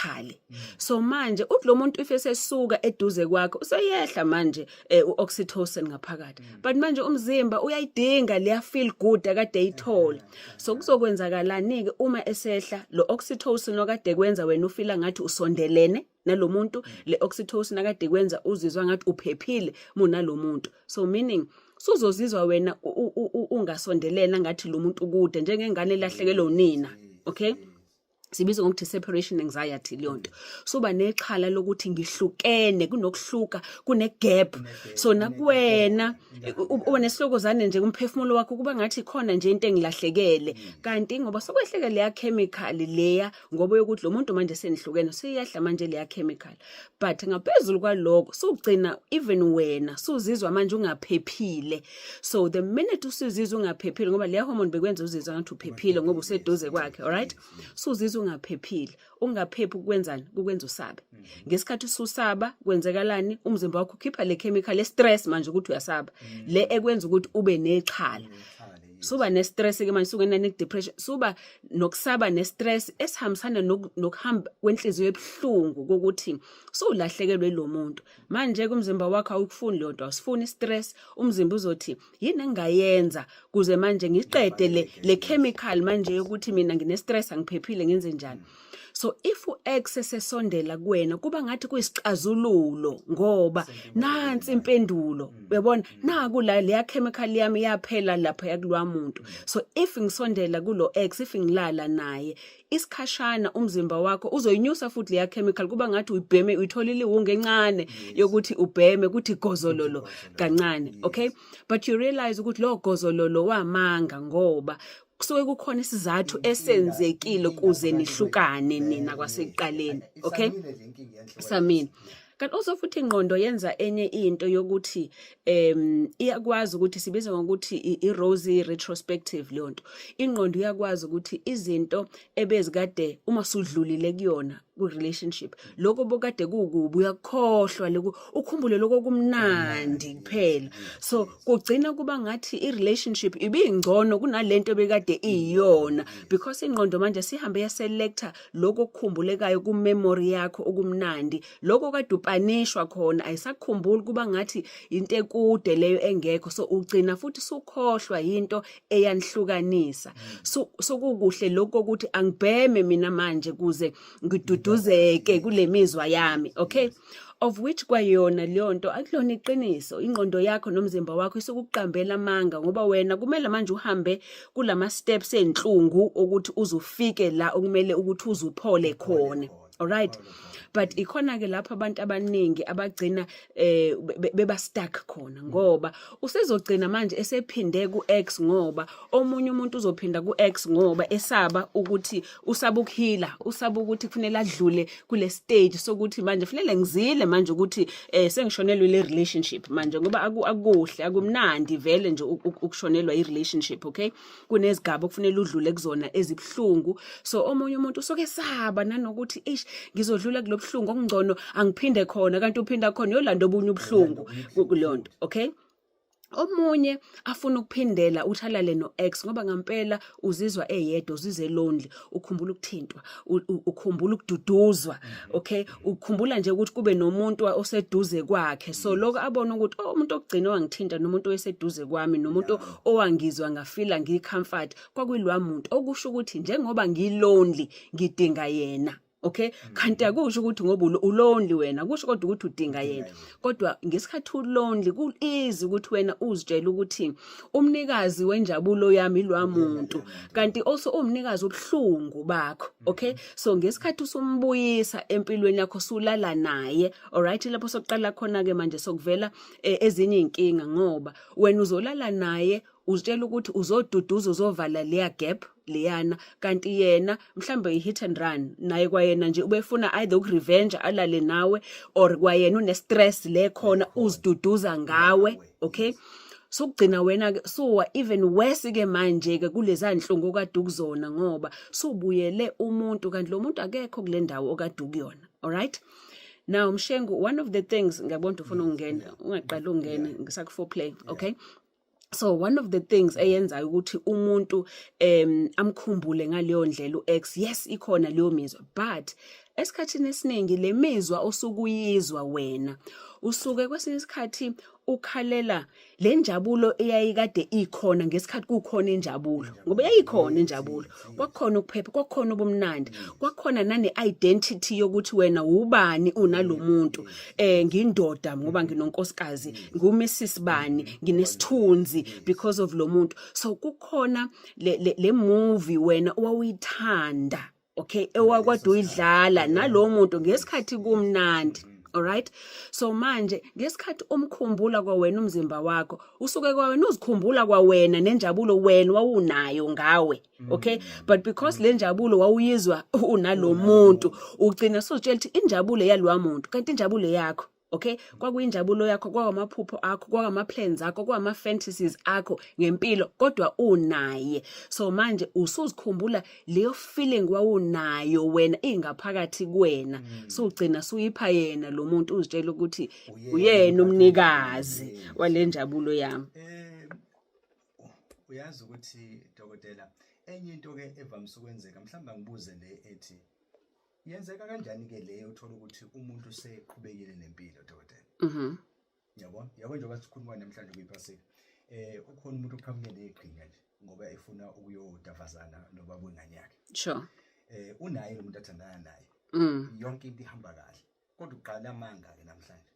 nekhali. So manje uthi lo muntu if esesuka eduze kwakho useyehla manje uoxytocin ngaphakathi. But manje umzimba uyayidinga leya feel good akade eyithola. So kuzokwenzakalani ke uma esehla lo oxytocin okade kwenza wena ufila ngathi usondelene nalomuntu, le oxytocin akade kwenza uzizwa ngathi uphephile muna lo muntu. So meaning suzozizwa wena ungasondelena ngathi lo muntu kude njengengane elahlekelwe unina, okay? Sibiza ngokuthi separation anxiety leyonto. Soba nexhala lokuthi ngihlukene, kunokuhluka, kune-gap. So nakuwena unesihlokozane nje umphefumulo wakho kuba ngathi khona nje into engilahlekele. Kanti ngoba sokwehleke leya chemical leya ngoba yokuthi lo muntu manje senihlukene siyahla manje leya chemical. But ngaphezulu kwaloko sugcina even wena suzizwa manje ungaphephile. So the minute usizizwa ungaphephile ngoba leya hormone bekwenza uzizwa ngathi uphephile ngoba useduze kwakhe, alright? Suzizwa ungaphephile, ungaphephi ukwenzani, kukwenza usabe. Ngesikhathi ususaba kwenzekalani, umzimba wakho ukhipha le chemical stress manje ukuthi uyasaba, le ekwenza ukuthi ube nexhala. Suba ne-stress ke manje suke depression, suba nokusaba ne-stress esihambisana nokuhamba kwenhliziyo ebuhlungu kokuthi sowulahlekelwe lo muntu. Manje kumzimba wakho awukufuni leyo nto, awusifuni i-stress, umzimba uzothi yini engayenza kuze manje ngiqede le chemical manje ukuthi mina ngine-stress angiphephile ngenze njani. So if u-X esesondela kuwena kuba ngathi kuyisicazululo ngoba nansi impendulo, uyabona naku la leya chemical yami yaphela lapha yakulwa muntu. So if ngisondela kulo X, if ngilala naye isikhashana umzimba wakho uzoyinyusa futhi leya chemical kuba ngathi uyibheme uyitholile iwunga encane yokuthi ubheme kuthi gozololo kancane, okay? But you realize ukuthi lo gozololo wamanga ngoba kusuke kukhona isizathu esenzekile kuze nihlukane nina kwasekuqaleni, okay? Samina. Kanti also futhi ingqondo yenza enye into yokuthi iyakwazi ukuthi sibiza ngokuthi i-rosy retrospective leyo nto. Ingqondo iyakwazi ukuthi izinto ebezikade uma sudlulile kuyona ku-relationship lokho bokade kukubi uyakhohlwa ukhumbule lokho kumnandi kuphela. So kugcina kuba ngathi i-relationship ibingcono kunalento bekade iyona because ingqondo manje sihambe yaselector lokho okukhumbulekayo ku-memory yakho okumnandi, lokho kade upanishwa khona ayisakhumbuli kuba ngathi into ekude leyo engekho. So ugcina futhi sukhohlwa into eyanihlukanisa. So kukuhle lokho ukuthi angibheme mina manje kuze ngiduduzeke kule mizwa yami, okay? Of which kwayona leyo nto akulona iqiniso. Ingqondo yakho nomzimba wakho isukuqambela amanga ngoba wena kumele manje uhambe kulama steps enhlungu ukuthi uzufike la okumele ukuthi uzuphole khona, alright? But ikhona ke lapha abantu abaningi abagcina beba stuck khona ngoba usezogcina manje esephinde ku-X ngoba omunye umuntu uzophinda ku-X ngoba esaba ukuthi usaba ukuhila, usaba ukuthi kufanele adlule kule stage sokuthi manje kufanele ngizile manje ukuthi sengishonelwe le relationship manje ngoba akuhle akumnandi vele nje ukushonelwa i-relationship, okay? Kunezigaba kufanele udlule kuzona ezibhlungu. So omunye umuntu usoke saba nanokuthi ngizodlula kulo buhlungu okungcono angiphinde khona kanti uphinda khona yolanda obunye ubuhlungu kulonto, okay? Omunye afuna ukuphindela uthalale no-X ngoba ngempela uzizwa eyedwa, uzizwe lonely, ukhumbula ukuthintwa, ukhumbula ukududuzwa, okay? Ukhumbula nje ukuthi kube nomuntu oseduze kwakhe. So lokho abona ukuthi umuntu okugcina wangithinta nomuntu oseduze kwami nomuntu owangizwa ngafila ngicomfort kwakuyilwa muntu, okusho ukuthi njengoba ngilonely ngidinga yena. Okay, kanti akusho ukuthi ngoba ulonely wena, kusho kodwa ukuthi udinga yena. Kodwa ngesikhathi ulonely ku-easy ukuthi wena uzitshela ukuthi umnikazi wenjabulo yami ilwa muntu, kanti also umnikazi obuhlungu bakho, okay? So ngesikhathi usumbuyisa empilweni yakho sulala naye, alright, lapho sokuqala khona ke manje sokuvela ezinye inkinga ngoba wena uzolala naye uzitshela ukuthi uzoduduza uzovala leya gap leyana, kanti yena mhlambe i-hit and run naye kwayena nje ubefuna either ukurevenge alale nawe or kwayena une-stress le khona uziduduza ngawe, okay? So kugcina wena ke suwa even worse ke manje ke kuleza inhlungu okade ukuzona ngoba subuyele umuntu kanti lo muntu akekho kule ndawo okade ukuyona, alright? Now Mshengu, one of the things ngiyabona ufuna ukungena ungaqala ungene ngisaku-foreplay, okay? So one of the things eyenza ukuthi umuntu amkhumbule ngaleyo ndlela u-X, yes ikhona leyo mizwa, but esikhathini esiningi lemizwa osukuyizwa wena usuke kwesinye isikhathi ukhalela le njabulo eyayikade ikhona ngesikhathi kukhona injabulo ngoba yayikhona injabulo kwakukhona ukuphepha kwakukhona ubumnandi kwakukhona nane identity yokuthi wena ubani unalomuntu ngindoda ngoba nginonkosikazi nguMrs bani nginesithunzi because of lo muntu so kukhona le movie wena owawuyithanda okay ewakwade uyidlala nalo muntu ngesikhathi kumnandi. Alright, so manje ngesikhathi umkhumbula kwawena umzimba wakho usuke kwawena uzikhumbula kwawena nenjabulo wena wawunayo ngawe okay but because le njabulo wawuyizwa unalomuntu ugcina sozitshela ukuthi injabulo yalwa muntu kanti injabulo yakho okay kwakuyinjabulo yakho kwamaphupho akho kwamaplans akho kwama-fantasies akho ngempilo kodwa unaye so manje usuzikhumbula leyo feeling wawunayo wena ingaphakathi kuwena so ugcina suyipha yena lo muntu uzitshela ukuthi uyena umnikazi wale njabulo yami. Uyazi ukuthi dokotela enye into ke evamise ukwenzeka mhlawumbe ngibuze le ethi yenzeka kanjani ke leyo uthola ukuthi umuntu seqhubekile nempilo dokotela yabona njengoba sikhuluma namhlanje kuyiphasika ukhona umuntu oqhamuke neqhinga nje ngoba efuna ukuyodavazana nobaba wengane yakhe sure unaye umuntu athandana naye yonke into ihamba kahle kodwa uqala amanga ke namhlanje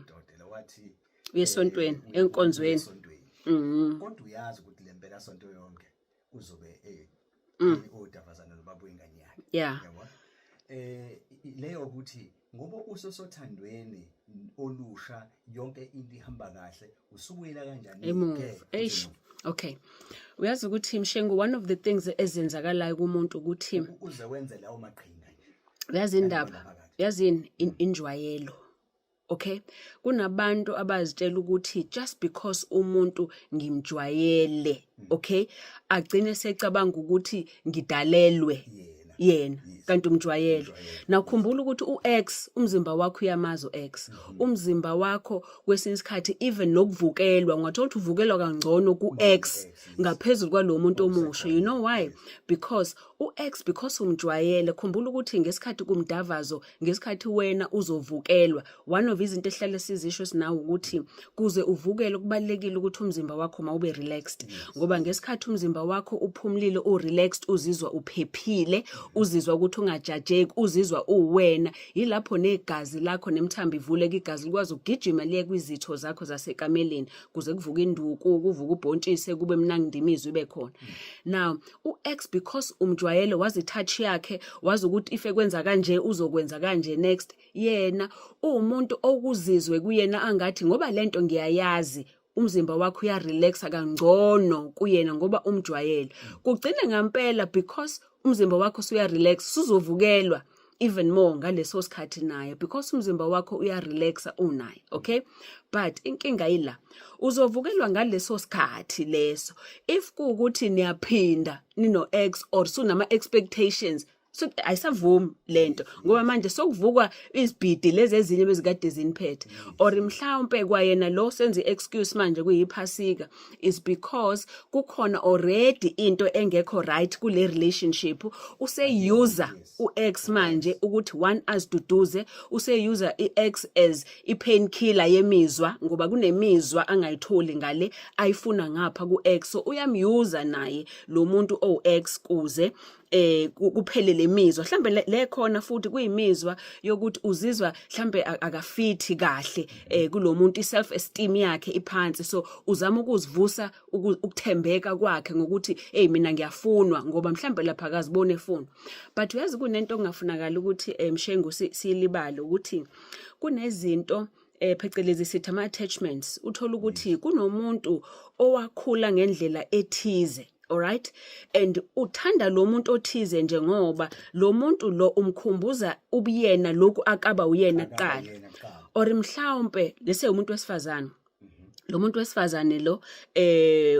dokotela wathi uyesontweni enkonzweni kodwa uyazi ukuthi lempela sonto yonke kuzobe odavazana nobaba wengane yakhe yabona leyo ukuthi ngoba usosothandweni olusha yonke into ihamba kahle usubuyela kanjani ke okay uyazi ukuthi Mshengu one of the things ezenzakalayo kumuntu ukuthi uze wenze lawo maqhinga uyazi indaba uyazi injwayelo okay kunabantu abazitshela ukuthi just because umuntu ngimjwayele okay agcine secabanga ukuthi ngidalelwe yena kanti umjwayelo nakhumbula ukuthi uX umzimba wakho uyamazo X umzimba wakho kwesinye isikhathi even nokuvukelwa ungathola ukuthi uvukelwa kangcono kuX ngaphezulu kwalo muntu omusha you know why because uX because umjwayele khumbula ukuthi ngesikhathi kumdavazo ngesikhathi wena uzovukelwa one of izinto ehlale sizisho sinawo ukuthi kuze uvukele kubalekile ukuthi umzimba wakho mawube relaxed ngoba ngesikhathi umzimba wakho uphumlile urelaxed uzizwa uphephile uzizwa ukuthi ungajajeki uzizwa uwena yilapho negazi lakho nemthambo ivuleka igazi likwazi ukugijima liye kwizitho zakho zasekameleni kuze kuvuka induku kuvuka ubhontshise kube mnandi imizwa ibe khona now uX because umjwayele wazi touch yakhe wazi ukuthi ife kwenza kanje uzokwenza kanje next yena umuntu okuzizwe kuyena angathi ngoba lento ngiyayazi umzimba wakho uyarelaxa kangcono kuyena ngoba umjwayele kugcina ngempela because umzimba wakho usuyarelax suzovukelwa even more ngaleso sikhathi naye because umzimba wakho uyarelaxa unaye okay but inkinga yila uzovukelwa ngaleso sikhathi leso if kuukuthi niyaphinda nino X or sunama expectations so ayisavumi lento ngoba manje sokuvukwa izibhidi lezi ezinye bezikade ziniphethe or mhlawumbe kwayena lo senze excuse manje kuyiphasika is because kukhona already into engekho right kule relationship useyuser uX manje ukuthi one aziduduze useyuser iX as ipainkiller yemizwa ngoba kunemizwa angayitholi ngale ayifuna ngapha kuX so uyamyuza naye lo muntu oX kuze kuphele lemizwa mhlambe le khona futhi kuyimizwa yokuthi uzizwa mhlambe akafithi kahle kulomuntu iself esteem yakhe iphansi so uzama ukuzivusa ukuthembeka kwakhe ngokuthi mina ngiyafunwa ngoba mhlambe lapha akazibone efuna but uyazi kunento ongafunakala ukuthi Mshengu silibale ukuthi kunezinto phecelezi sithi ama attachments uthola ukuthi kunomuntu owakhula ngendlela ethize. Alright and uthanda lo muntu othize njengoba lo muntu lo umkhumbuza ubuyena lokhu akaba uyena kuqala or mhlawumbe lese umuntu wesifazana lo muntu wesifazane lo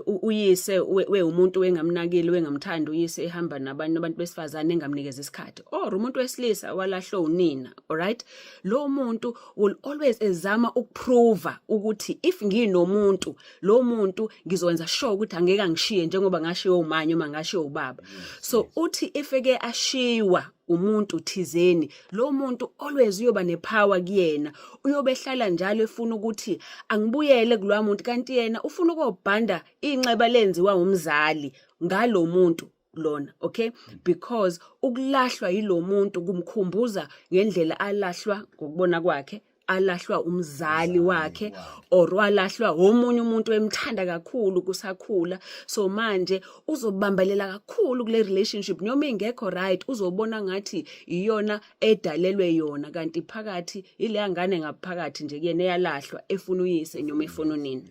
uyise we umuntu wengamnakile wengamthanda uyise ehamba nabanye abantu besifazane engamnikeza isikhathi or umuntu wesilisa walahlo unina alright lo muntu will always ezama ukuprove ukuthi if nginomuntu lo muntu ngizokwenza sure ukuthi angeke angishiye njengoba ngashiye umanye uma ngashiye ubaba so uthi ifeke ashiwa umuntu thizeni, lo muntu always uyoba nepower kuyena, uyobe hlala njalo efuna ukuthi angibuyele kuloya muntu, kanti yena ufuna ukobhanda inxeba lenziwa umzali ngalo muntu lona, okay? Because ukulahlwa yilo muntu kumkhumbuza ngendlela alahlwa ngokubona kwakhe, alahlwa umzali wakhe, or walahlwa omunye umuntu emthanda kakhulu kusakhula. So manje uzobambelela kakhulu kule relationship, noma ingekho right uzobona ngathi iyona edalelwe yona, kanti phakathi ile ngane ngaphakathi nje kuyena eyalahlwa efuna uyise noma efuna unina.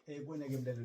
Kuboneke mlaleli